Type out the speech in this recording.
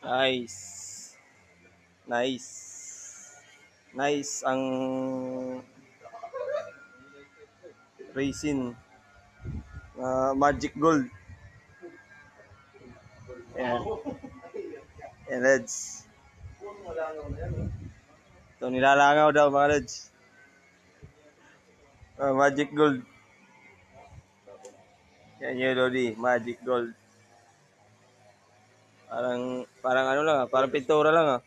Nice. Nice. Nice ang racing. Magic Gold. Ayan. Ayan, Reds. Ito, nilalangaw daw mga Reds. Magic Gold. Yan yung Lodi, Magic Gold. Parang ano lang parang pintura lang